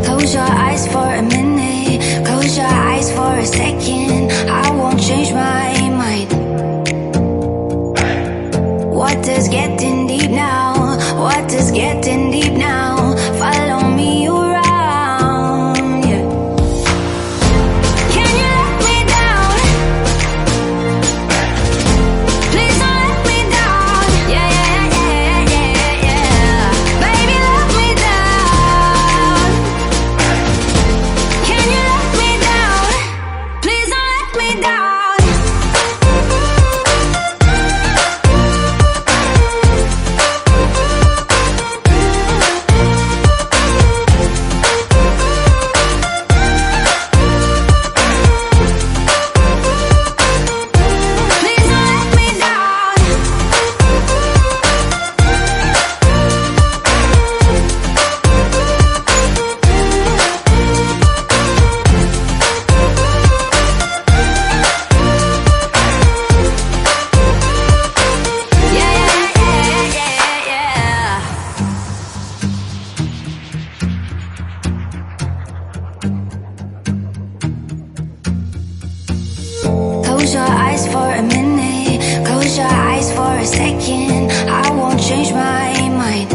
Close your eyes for a minute, close your eyes for a second. I won't change my mind. What does getting deep now? What does getting deep now? Follow me around, yeah. Can you let me down? Please don't let me down. Yeah, yeah, yeah, yeah, yeah. Baby, let me down. Can you let me down? Please don't let me down. Close your eyes for a minute, close your eyes for a second. I won't change my mind.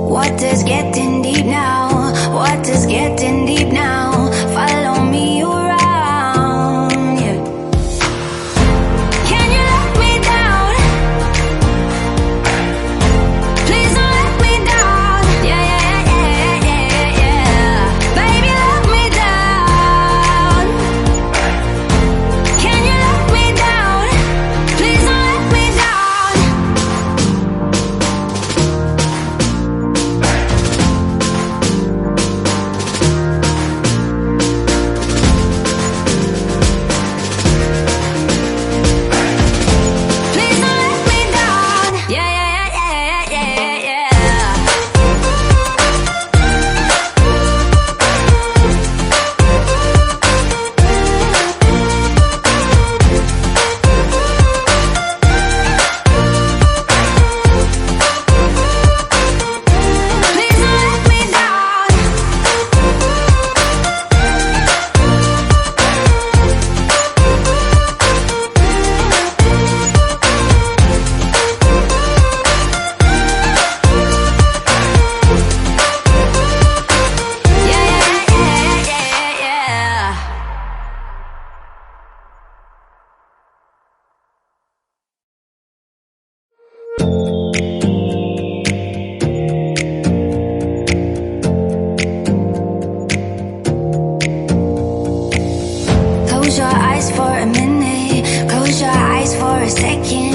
What does getting deep now? What does getting deep now? Follow me around, yeah. Can you let me down? Please don't let me down. Yeah, yeah, yeah, yeah, yeah. Baby, let me down. Can you let me down? Please don't let me down. Please don't let me down. Yeah, yeah, yeah, yeah, yeah, yeah. Please don't let me down. Yeah, yeah, yeah, yeah, yeah. Close your eyes for a minute, close your eyes for a second.